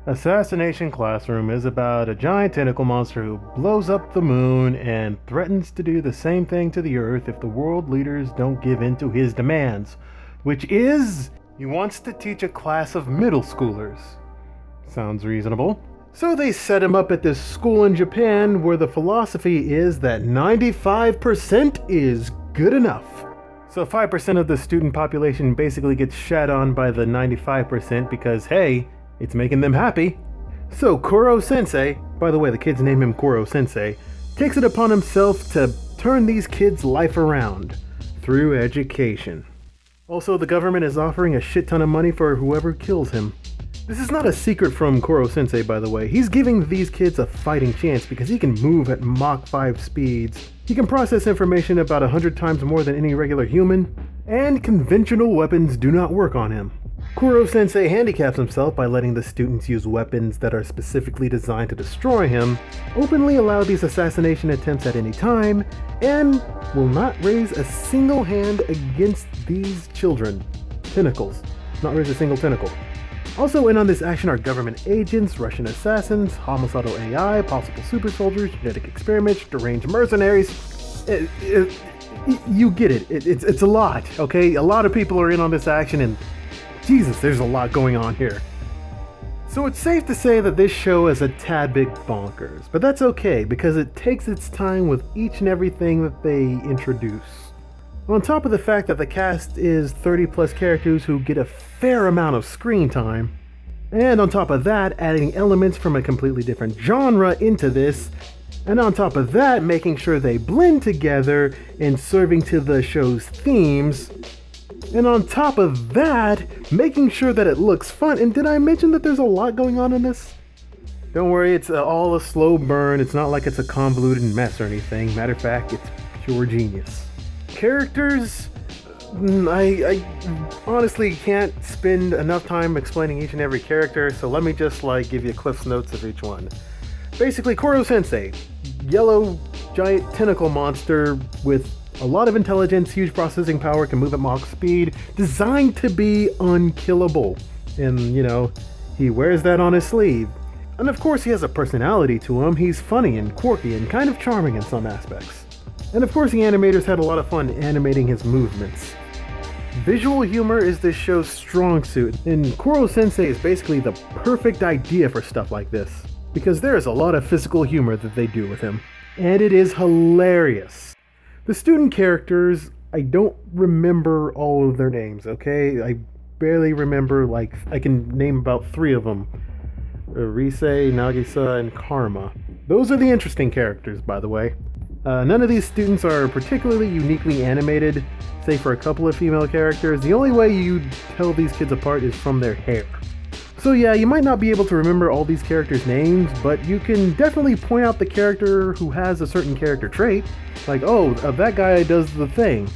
Assassination Classroom is about a giant tentacle monster who blows up the moon and threatens to do the same thing to the Earth if the world leaders don't give in to his demands, which is, he wants to teach a class of middle schoolers. Sounds reasonable. So they set him up at this school in Japan where the philosophy is that 95% is good enough. So 5% of the student population basically gets shat on by the 95% because, hey, it's making them happy. So Koro Sensei, by the way the kids name him Koro Sensei, takes it upon himself to turn these kids' life around through education. Also, the government is offering a shit ton of money for whoever kills him. This is not a secret from Koro Sensei, by the way. He's giving these kids a fighting chance because he can move at Mach 5 speeds. He can process information about 100 times more than any regular human, and conventional weapons do not work on him. Koro Sensei handicaps himself by letting the students use weapons that are specifically designed to destroy him, openly allow these assassination attempts at any time, and will not raise a single hand against these children. Tentacles. Not raise a single tentacle. Also in on this action are government agents, Russian assassins, homicidal AI, possible super soldiers, genetic experiments, deranged mercenaries. You get it. It's a lot, okay? A lot of people are in on this action and Jesus, there's a lot going on here. So it's safe to say that this show is a tad bit bonkers, but that's okay because it takes its time with each and everything that they introduce. On top of the fact that the cast is 30 plus characters who get a fair amount of screen time, and on top of that, adding elements from a completely different genre into this, and on top of that, making sure they blend together and serving to the show's themes, and on top of that, making sure that it looks fun. And did I mention that there's a lot going on in this? Don't worry, it's all a slow burn. It's not like it's a convoluted mess or anything. Matter of fact, it's pure genius. Characters, I honestly can't spend enough time explaining each and every character, so let me just give you Cliff's Notes of each one. Basically, Koro Sensei, yellow giant tentacle monster with a lot of intelligence, huge processing power, can move at Mach speed, designed to be unkillable. And, he wears that on his sleeve. And of course he has a personality to him. He's funny and quirky and kind of charming in some aspects. And of course the animators had a lot of fun animating his movements. Visual humor is this show's strong suit, and Koro Sensei is basically the perfect idea for stuff like this, because there is a lot of physical humor that they do with him. And it is hilarious. The student characters, I don't remember all of their names, okay? I barely remember, I can name about 3 of them. Rise, Nagisa, and Karma. Those are the interesting characters, by the way. None of these students are particularly uniquely animated, save for a couple of female characters. The only way you tell these kids apart is from their hair. So yeah, you might not be able to remember all these characters' names, but you can definitely point out the character who has a certain character trait. Like, oh, that guy does the thing.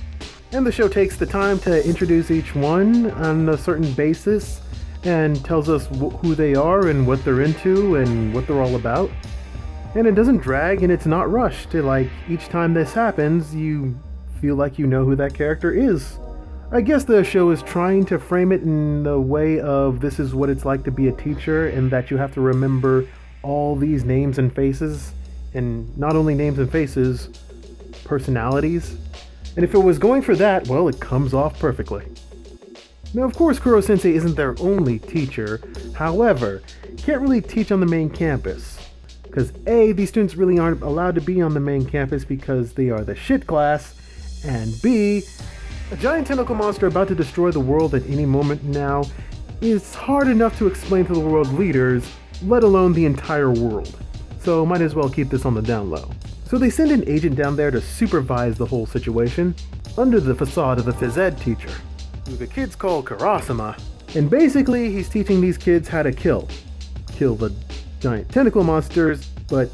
And the show takes the time to introduce each one on a certain basis and tells us who they are and what they're into and what they're all about. And it doesn't drag and it's not rushed. Each time this happens, you feel like you know who that character is. I guess the show is trying to frame it in the way of this is what it's like to be a teacher and that you have to remember all these names and faces. And not only names and faces, personalities. And if it was going for that, well, it comes off perfectly. Now, of course, Koro Sensei isn't their only teacher. However, he can't really teach on the main campus. Because A, these students really aren't allowed to be on the main campus because they are the shit class. And B, a giant tentacle monster about to destroy the world at any moment now is hard enough to explain to the world leaders, let alone the entire world. So might as well keep this on the down low. So they send an agent down there to supervise the whole situation, under the facade of a phys ed teacher, who the kids call Karasama. And basically he's teaching these kids how to kill. Kill the giant tentacle monsters, but,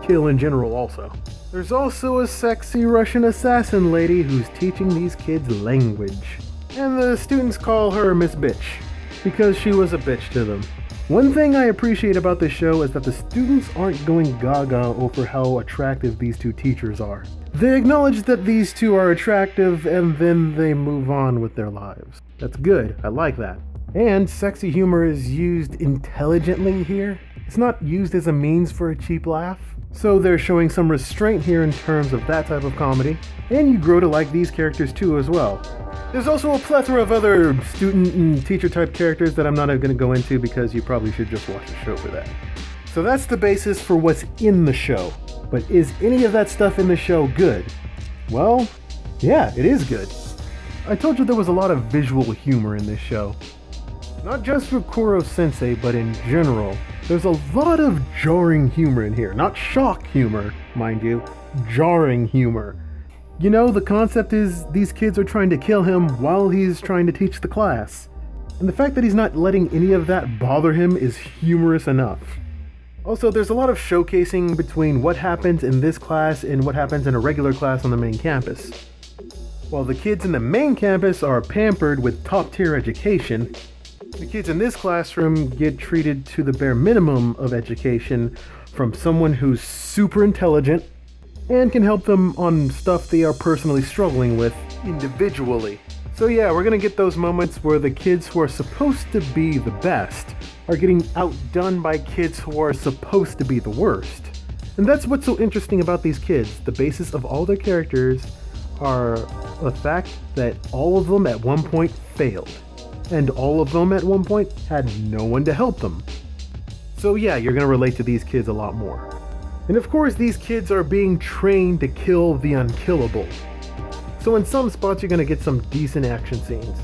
kill in general also. There's also a sexy Russian assassin lady who's teaching these kids language. And the students call her Miss Bitch, because she was a bitch to them. One thing I appreciate about this show is that the students aren't going gaga over how attractive these two teachers are. They acknowledge that these two are attractive and then they move on with their lives. That's good, I like that. And sexy humor is used intelligently here. It's not used as a means for a cheap laugh. So they're showing some restraint here in terms of that type of comedy. And you grow to like these characters too as well. There's also a plethora of other student and teacher type characters that I'm not going to go into because you probably should just watch the show for that. So that's the basis for what's in the show. But is any of that stuff in the show good? Well, yeah, it is good. I told you there was a lot of visual humor in this show. Not just for Kuro-sensei, but in general. There's a lot of jarring humor in here. Not shock humor, mind you. Jarring humor. You know, the concept is these kids are trying to kill him while he's trying to teach the class. And the fact that he's not letting any of that bother him is humorous enough. Also, there's a lot of showcasing between what happens in this class and what happens in a regular class on the main campus. While the kids in the main campus are pampered with top-tier education, the kids in this classroom get treated to the bare minimum of education from someone who's super intelligent and can help them on stuff they are personally struggling with individually. So yeah, we're gonna get those moments where the kids who are supposed to be the best are getting outdone by kids who are supposed to be the worst. And that's what's so interesting about these kids. The basis of all their characters are the fact that all of them at one point failed. And all of them at one point had no one to help them. So yeah, you're gonna relate to these kids a lot more. And of course, these kids are being trained to kill the unkillable. So in some spots, you're gonna get some decent action scenes.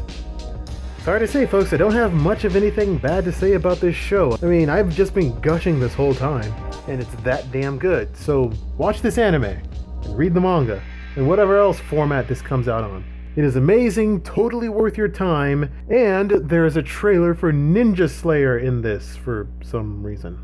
Sorry to say, folks, I don't have much of anything bad to say about this show. I mean, I've just been gushing this whole time, and it's that damn good. So watch this anime, and read the manga, and whatever else format this comes out on. It is amazing, totally worth your time, and there is a trailer for Ninja Slayer in this for some reason.